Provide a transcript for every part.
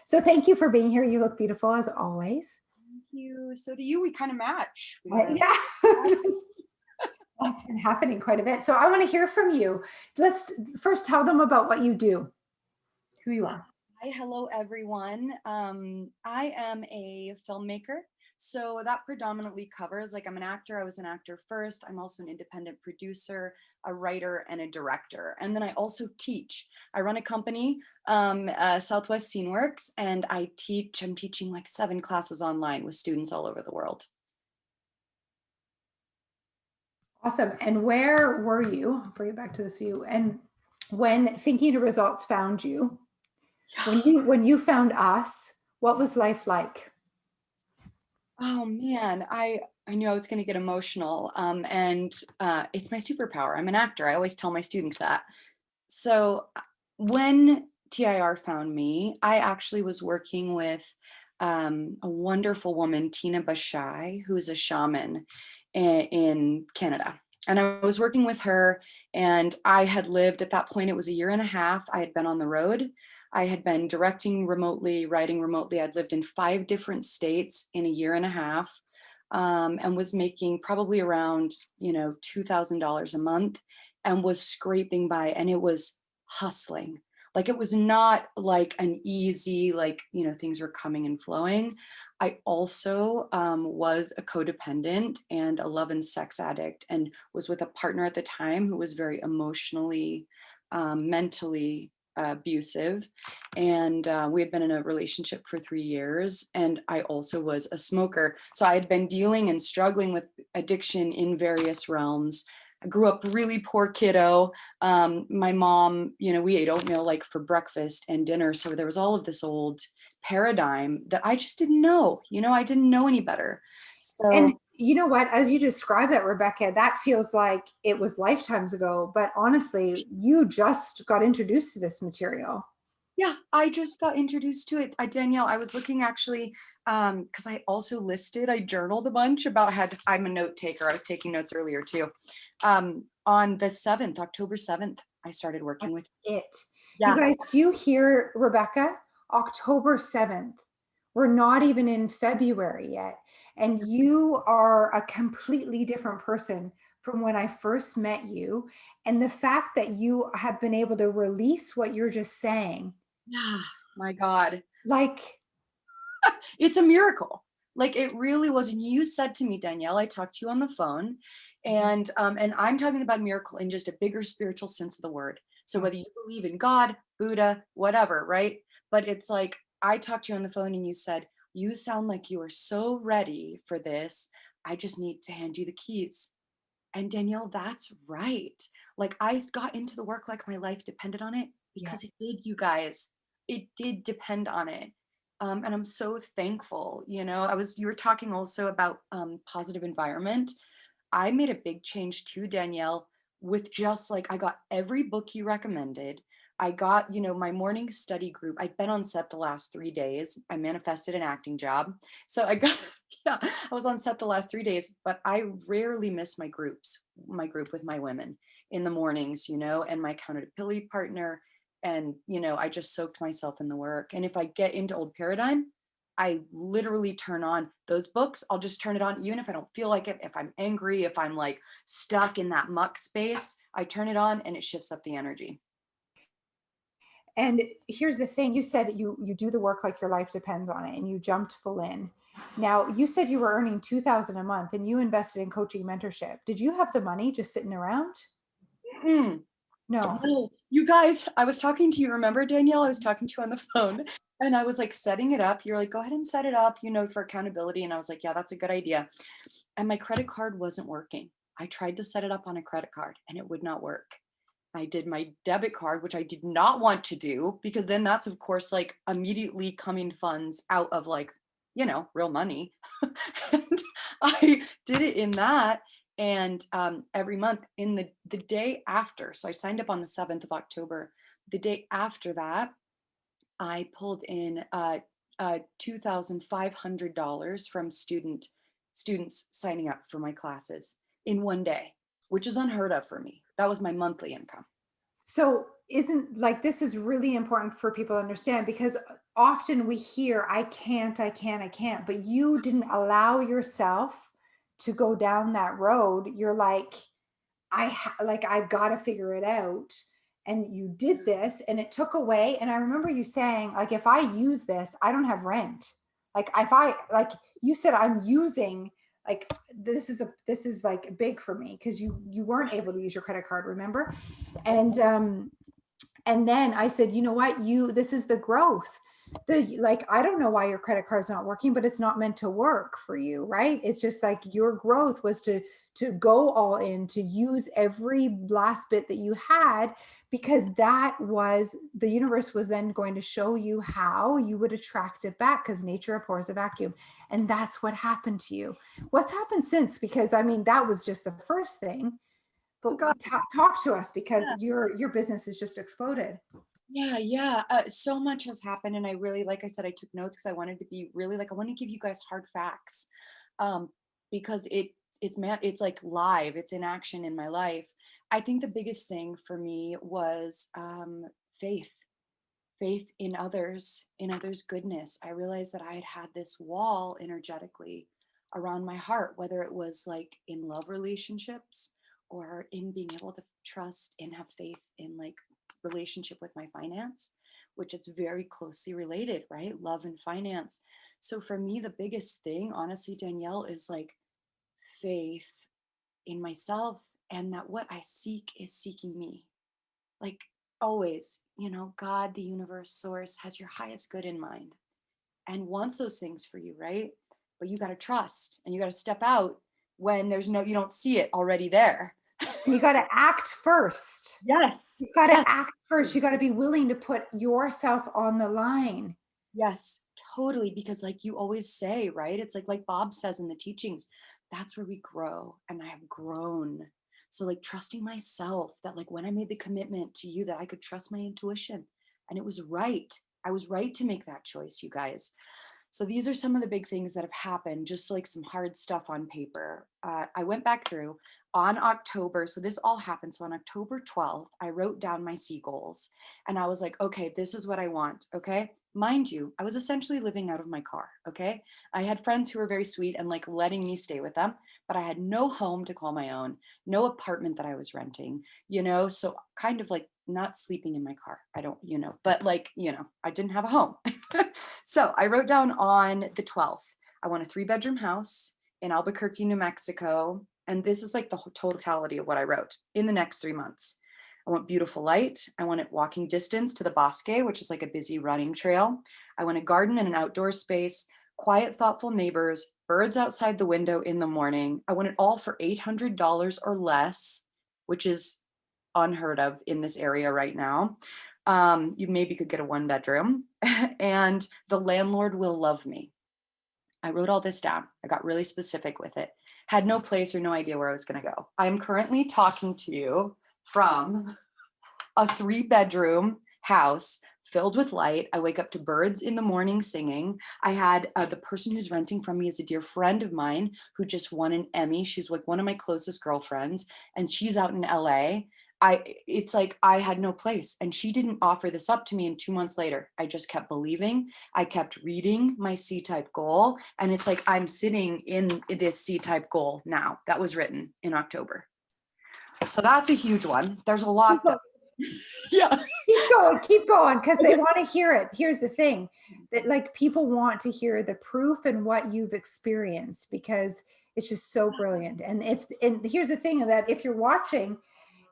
So thank you for being here. You look beautiful as always. Thank you. So do you. We kind of match. We got Right? a Yeah. That's been happening quite a bit. So I want to hear from you. Let's first tell them about what you do, who you are. Hi, hello everyone. I am a filmmaker. So that predominantly covers, like, I'm an actor. I was an actor first. I'm also an independent producer, a writer, and a director. And then I also teach. I run a company, Southwest Scene Works, and I teach. I'm teaching like 7 classes online with students all over the world. Awesome. And where were you? I'll bring it back to this view. And when Thinking to Results found you, when you found us, what was life like? Oh man, I knew I was going to get emotional. And it's my superpower. I'm an actor. I always tell my students that. So when TIR found me, I actually was working with a wonderful woman, Tina Bashai, who's a shaman in Canada. And I was working with her, and I had lived at that point, it was a year and a half. I had been on the road. I had been directing remotely, writing remotely. I'd lived in 5 different states in a year and a half, and was making probably around, $2,000 a month, and was scraping by, and it was hustling. Like, it was not like an easy, like, things were coming and flowing. I also was a codependent and a love and sex addict, and was with a partner at the time who was very emotionally, mentally abusive. And we had been in a relationship for 3 years. And I also was a smoker. So I had been dealing and struggling with addiction in various realms. I grew up really poor kiddo. My mom, we ate oatmeal like for breakfast and dinner. So there was all of this old paradigm that I just didn't know. I didn't know any better. And So you know what? As you describe that, Rebekah, that feels like it was lifetimes ago. But honestly, you just got introduced to this material. yeah, I just got introduced to it. Danielle, I was looking actually, because I also listed, I journaled a bunch about I'm a note taker. I was taking notes earlier too. On the 7th, October 7th, I started working That's with. it. You Yeah. guys, do you hear, Rebekah? October 7th. We're not even in February yet. And you are a completely different person from when I first met you. And the fact that you have been able to release what you're just saying, Yeah, my God. like, It's a miracle. Like, it really was. And you said to me, Danielle, I talked to you on the phone, and I'm talking about miracle in just a bigger spiritual sense of the word. So whether you believe in God, Buddha, whatever, right? But it's like, I talked to you on the phone and you said, you sound like you are so ready for this. I just need to hand you the keys. And Danielle, that's right. Like, I got into the work like my life depended on it, yeah. because it did, you guys. It did depend on it. And I'm so thankful. You were talking also about positive environment. I made a big change too, Danielle, with just like, I got every book you recommended. I got, my morning study group. I've been on set the last 3 days. I manifested an acting job. So I got, yeah, I was on set the last 3 days, but I rarely miss my group with my women in the mornings, and my accountability partner. And, I just soaked myself in the work. And if I get into old paradigm, I literally turn on those books. I'll just turn it on, even if I don't feel like it, if I'm angry, if I'm like stuck in that muck space, I turn it on and it shifts up the energy. And here's the thing, you said you do the work like your life depends on it, and you jumped full in. Now, you said you were earning 2,000 a month and you invested in coaching mentorship. Did you have the money just sitting around? Mm. No. Oh, you guys, I was talking to you. Remember, Danielle? I was talking to you on the phone, and I was like setting it up. You're like, go ahead and set it up, for accountability. And I was like, yeah, that's a good idea. And my credit card wasn't working. I tried to set it up on a credit card and it would not work. I did my debit card, which I did not want to do, because then that's, of course, like immediately coming funds out of, like, real money. And I did it in that. And every month, in the day after, so I signed up on the 7th of October. The day after that, I pulled in $2,500 from students signing up for my classes in one day, which is unheard of for me. That was my monthly income. So isn't like this is really important for people to understand, because often we hear, I can't, I can't, I can't, but you didn't allow yourself to go down that road. You're like, like I've got to figure it out. And you did this and it took away. And I remember you saying, like, if I use this, I don't have rent. Like if I, like you said, I'm using, like, this is like big for me because you weren't able to use your credit card, remember? And then I said, you know what, this is the growth. Like, I don't know why your credit card's not working, but it's not meant to work for you, right? It's just like your growth was to go all in, to use every last bit that you had, because that was, the universe was then going to show you how you would attract it back, because nature abhors a vacuum. And that's what happened to you. What's happened since? Because I mean, that was just the first thing. Oh But God. talk to us, because Yeah. your business has just exploded. Yeah. So much has happened. And I really, like I said, I took notes because I wanted to be really like, I want to give you guys hard facts. Um, because it's like live, it's in action in my life. I think the biggest thing for me was faith, faith in others' goodness. I realized that I had this wall energetically around my heart, whether it was like in love relationships or in being able to trust and have faith in like relationship with my finance, which it's very closely related, right? Love and finance. So for me, the biggest thing, honestly, Danielle, is like faith in myself, and that what I seek is seeking me. Like always, God, the universe, source has your highest good in mind and wants those things for you, right? But you got to trust and you got to step out when you don't see it already there. And you got to act first. Yes. You got to Yes. act first. You got to be willing to put yourself on the line. Yes, totally. Because like you always say, right? It's like Bob says in the teachings, that's where we grow. And I have grown. So like trusting myself, that like when I made the commitment to you that I could trust my intuition, and it was right. I was right to make that choice, you guys. So these are some of the big things that have happened, just like some hard stuff on paper. I went back through on October. So this all happened. So on October 12th, I wrote down my C goals and I was like, okay, this is what I want. Okay. Mind you, I was essentially living out of my car. Okay. I had friends who were very sweet and like letting me stay with them, but I had no home to call my own, no apartment that I was renting, so kind of like not sleeping in my car. I don't, but like, I didn't have a home. So I wrote down on the 12th, I want a 3-bedroom house in Albuquerque, New Mexico. And this is like the totality of what I wrote in the next 3 months. I want beautiful light. I want it walking distance to the bosque, which is like a busy running trail. I want a garden and an outdoor space, quiet, thoughtful neighbors, birds outside the window in the morning. I want it all for $800 or less, which is unheard of in this area right now. You maybe could get a 1-bedroom and the landlord will love me. I wrote all this down. I got really specific with it. Had no place or no idea where I was going to go. I'm currently talking to you from a 3-bedroom house filled with light. I wake up to birds in the morning singing. I had the person who's renting from me is a dear friend of mine who just won an Emmy. She's like one of my closest girlfriends, and she's out in LA. It's like I had no place, and she didn't offer this up to me. And 2 months later, I just kept believing. I kept reading my C-type goal, and it's like I'm sitting in this C-type goal now. That was written in October. So that's a huge one. There's a lot though. Yeah. Keep going, because they want to hear it. Here's the thing, that like people want to hear the proof and what you've experienced, because it's just so brilliant. And here's the thing, that if you're watching,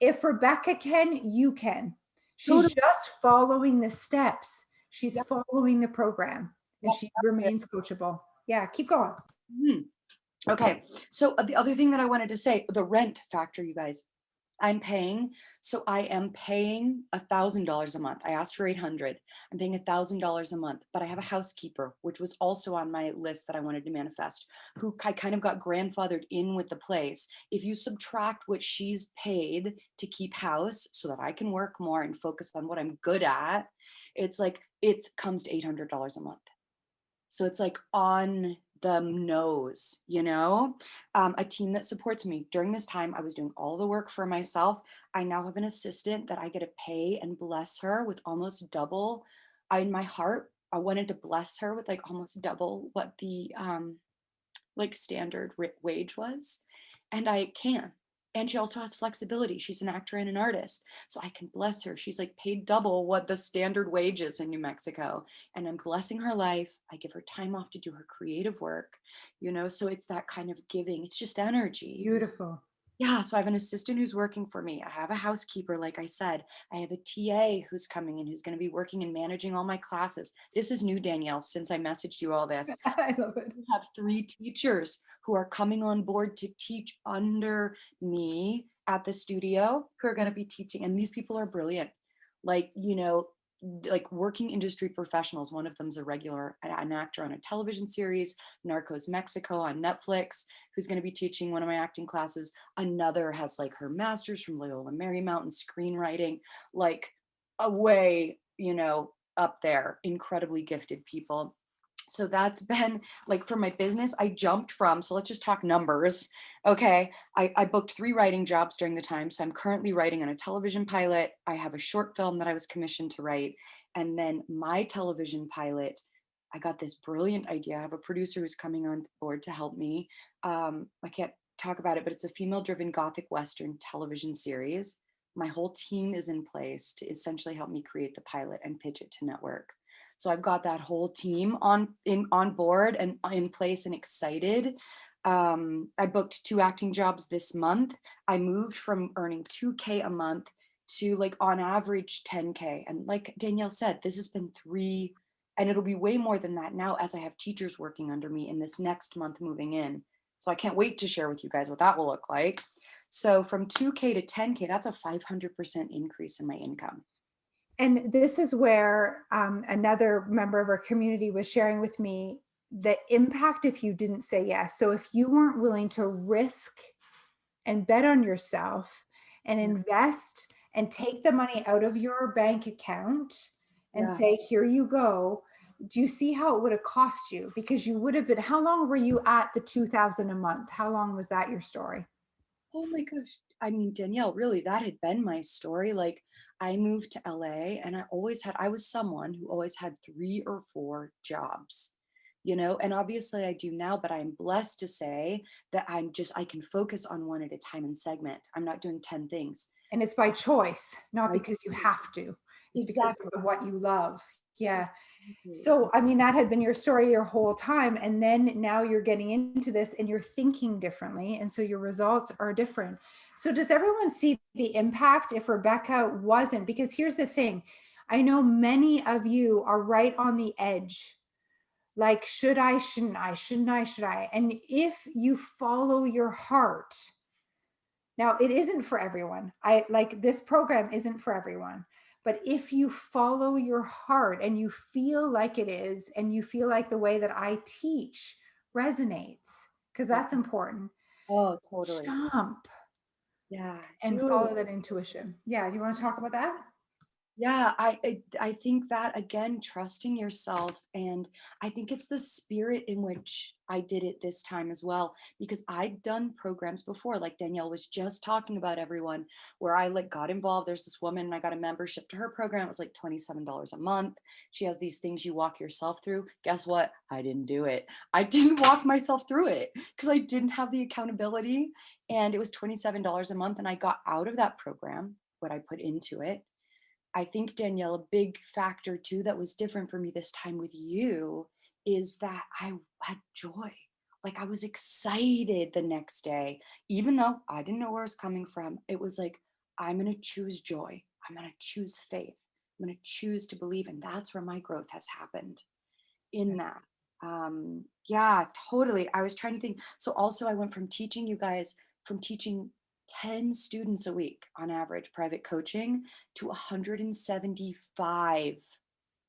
if Rebekah can, you can. She's Totally. just following the steps. She's Yep. following the program, and Yep. she remains coachable. Yeah, keep going. Mhm. Okay. So the other thing that I wanted to say, the rent factor, you guys. So I am paying $1,000 a month. I asked for 800. I'm paying $1,000 a month, but I have a housekeeper, which was also on my list that I wanted to manifest, who I kind of got grandfathered in with the place. If you subtract what she's paid to keep house so that I can work more and focus on what I'm good at, it's like, it comes to $800 a month. So it's like on the nose, a team that supports me. During this time, I was doing all the work for myself. I now have an assistant that I get to pay and bless her with almost double. In my heart, I wanted to bless her with like almost double what the like standard wage was, and I can. And she also has flexibility. She's an actor and an artist, so I can bless her. She's like paid double what the standard wage is in New Mexico, and I'm blessing her life. I give her time off to do her creative work, so it's that kind of giving. It's just energy. Beautiful. Yeah, so I have an assistant who's working for me. I have a housekeeper, like I said. I have a TA who's coming in, who's going to be working and managing all my classes. This is new, Danielle, since I messaged you all this. I love it. We have 3 teachers who are coming on board to teach under me at the studio, who are going to be teaching. And these people are brilliant. Like, like working industry professionals. One of them's a regular, an actor on a television series, Narcos Mexico on Netflix, who's going to be teaching one of my acting classes. Another has like her master's from Loyola Marymount in screenwriting, like away, up there, incredibly gifted people. So that's been like for my business, I jumped from, so let's just talk numbers. Okay. I booked 3 writing jobs during the time. So I'm currently writing on a television pilot. I have a short film that I was commissioned to write. And then my television pilot, I got this brilliant idea. I have a producer who's coming on board to help me. I can't talk about it, but it's a female driven Gothic Western television series. My whole team is in place to essentially help me create the pilot and pitch it to network. So I've got that whole team on board and in place and excited. I booked 2 acting jobs this month. I moved from earning 2K a month to like on average 10K. And like Danielle said, this has been 3, and it'll be way more than that now as I have teachers working under me in this next month moving in. So I can't wait to share with you guys what that will look like. So from 2K to 10K, that's a 500% increase in my income. And this is where another member of our community was sharing with me the impact if you didn't say yes. So if you weren't willing to risk and bet on yourself and invest and take the money out of your bank account and Yeah. say, here you go. Do you see how it would have cost you? Because you would have been, how long were you at the 2000 a month? How long was that your story? Oh my gosh. I mean, Danielle, really, that had been my story. Like, I moved to LA and I was someone who always had 3 or 4 jobs, and obviously I do now, but I'm blessed to say that I can focus on one at a time and segment. I'm not doing 10 things. And it's by choice, not I because you have to. It's because Exactly. of what you love. Yeah. Exactly. So, I mean, that had been your story your whole time. And then now you're getting into this and you're thinking differently. And so your results are different. So, does everyone see the impact if Rebekah wasn't? Because here's the thing, I know many of you are right on the edge. Like, should I, shouldn't I, shouldn't I, should I? And if you follow your heart, now it isn't for everyone. I like this program isn't for everyone. But if you follow your heart and you feel like it is, and you feel like the way that I teach resonates, because Yeah. that's important, Oh, totally. jump Yeah. and Do follow that intuition. Yeah. You want to talk about that? Yeah, I think that again, trusting yourself, and I think it's the spirit in which I did it this time as well, because I'd done programs before, like Danielle was just talking about, everyone, where I like got involved. There's this woman and I got a membership to her program. It was like $27 a month. She has these things you walk yourself through. Guess what? I didn't do it. I didn't walk myself through it because I didn't have the accountability, and it was $27 a month, and I got out of that program what I put into it. I think, Danielle, a big factor too that was different for me this time with you is that I had joy. Like, I was excited the next day, even though I didn't know where it was coming from. It was like, I'm going to choose joy. I'm going to choose faith. I'm going to choose to believe. And that's where my growth has happened in that. Yeah, totally. I was trying to think. So also I went from teaching you guys, from teaching 10 students a week on average private coaching to 175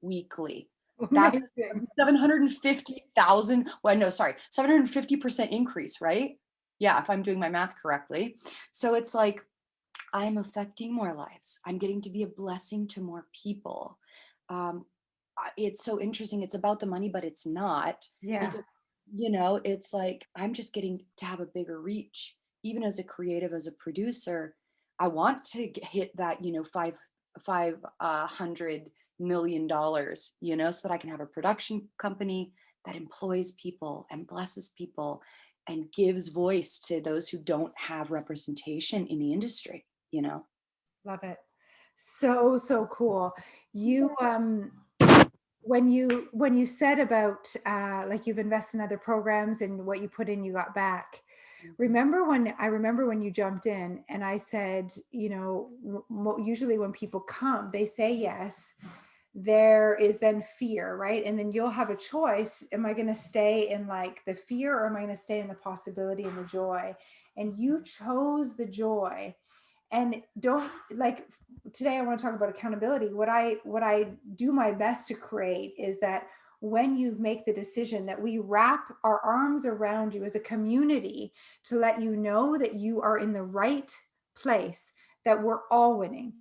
weekly. That's Amazing. 750,000. Well, no, sorry, 750% increase, right? Yeah, if I'm doing my math correctly. So it's like I'm affecting more lives. I'm getting to be a blessing to more people. Um, it's so interesting. It's about the money, but it's not, Yeah. because, it's like I'm just getting to have a bigger reach. Even as a creative, as a producer, I want to hit that, five hundred million, so that I can have a production company that employs people and blesses people and gives voice to those who don't have representation in the industry. Love it. So, so cool. You, when you said about like you've invested in other programs and what you put in, you got back. I remember when you jumped in and I said, usually when people come, they say yes. There is then fear, right? And then you'll have a choice. Am I going to stay in like the fear, or am I going to stay in the possibility and the joy? And you chose the joy. And don't like today I want to talk about accountability. What I do my best to create is that when you make the decision, that we wrap our arms around you as a community to let you know that you are in the right place, that we're all winning,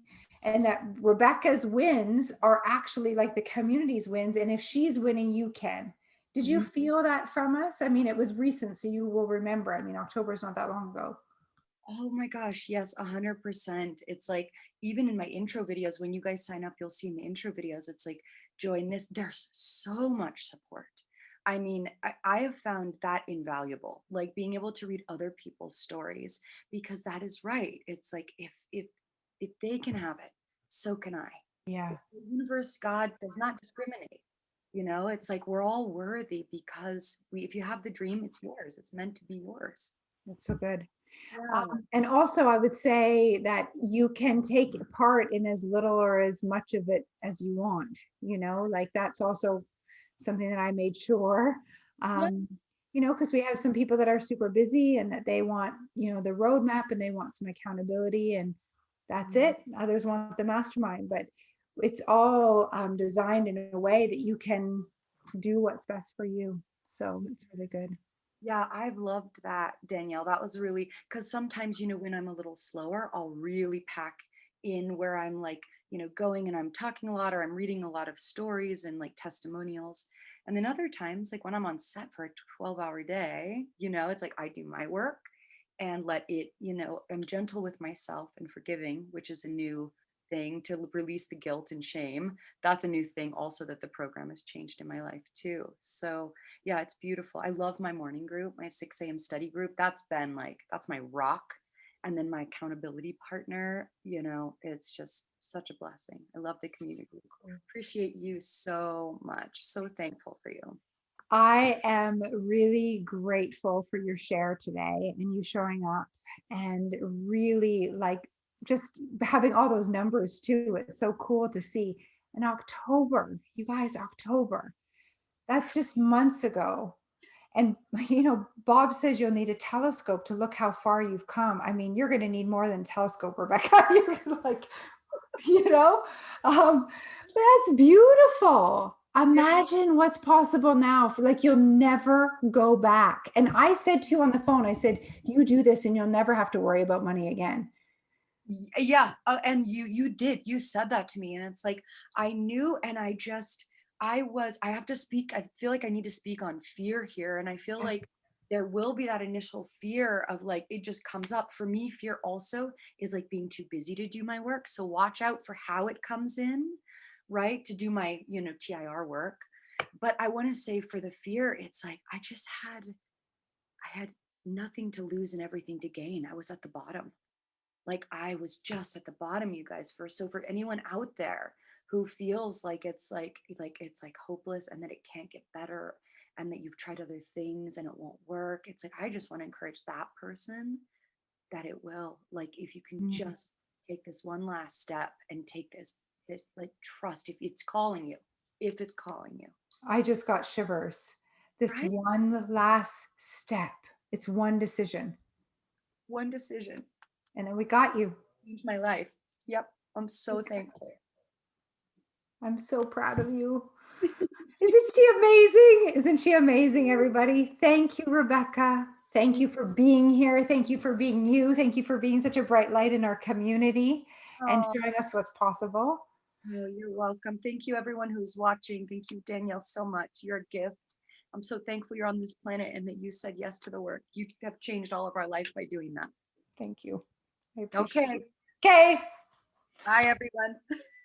and that Rebekah's wins are actually like the community's wins. And if she's winning, you can. Did you feel that from us? I mean, it was recent, so you will remember. I mean, October is not that long ago. Oh my gosh, yes, 100%. It's like even in my intro videos, when you guys sign up, you'll see in the intro videos, it's like join this. There's so much support. I mean, I have found that invaluable, like being able to read other people's stories, because that is right. It's like if they can have it, so can I. Yeah, The universe, God does not discriminate. It's like we're all worthy because if you have the dream, it's yours. It's meant to be yours. that's so good. Yeah. And also, I would say that you can take part in as little or as much of it as you want, like that's also something that I made sure, Yeah. um, because we have some people that are super busy and that they want, the roadmap and they want some accountability, and that's it. Others want the mastermind, but it's all designed in a way that you can do what's best for you. So it's really good. Yeah, I've loved that, Danielle. That was really because sometimes, when I'm a little slower, I'll really pack in where I'm like, going and I'm talking a lot or I'm reading a lot of stories and like testimonials. And then other times, like when I'm on set for a 12-hour day, it's like I do my work and let it, I'm gentle with myself and forgiving, which is a new thing to release the guilt and shame. That's a new thing also that the program has changed in my life too. So yeah, it's beautiful. I love my morning group, my 6 a.m. study group. That's my rock. And then my accountability partner, it's just such a blessing. I love the community. Appreciate you so much. So thankful for you. I am really grateful for your share today and you showing up and really like just having all those numbers too. It's so cool to see. In October, you guys, October, that's just months ago. And Bob says you'll need a telescope to look how far you've come. I mean, you're going to need more than a telescope, Rebekah. You're like, you know, um, that's beautiful. Imagine what's possible now. For like, you'll never go back. And I said to you on the phone, I said, you do this and you'll never have to worry about money again. Yeah, and you said that to me, and it's like I knew, and I have to speak. I feel like I need to speak on fear here, and I feel like there will be that initial fear of like it just comes up for me. Fear also is like being too busy to do my work, so watch out for how it comes in, right? To do my TIR work. But I want to say for the fear, it's like I had nothing to lose and everything to gain. I was at the bottom, like I was just at the bottom, you guys. For anyone out there who feels like it's like hopeless and that it can't get better and that you've tried other things and it won't work, it's like I just want to encourage that person that it will. Like if you can Mm. just take this one last step and take this like trust if it's calling you. I just got shivers. This Right? one last step. It's one decision. One decision And then we got you. changed my life. Yep. I'm so thankful. I'm so proud of you. Isn't she amazing? Isn't she amazing, everybody? Thank you, Rebekah. Thank you for being here. Thank you for being you. Thank you for being such a bright light in our community and Oh, showing us what's possible. oh, you're welcome. Thank you, everyone who's watching. Thank you, Danielle, so much. You're a gift. I'm so thankful you're on this planet and that you said yes to the work. You have changed all of our life by doing that. Thank you. I appreciate Okay. it. Okay. Bye, everyone.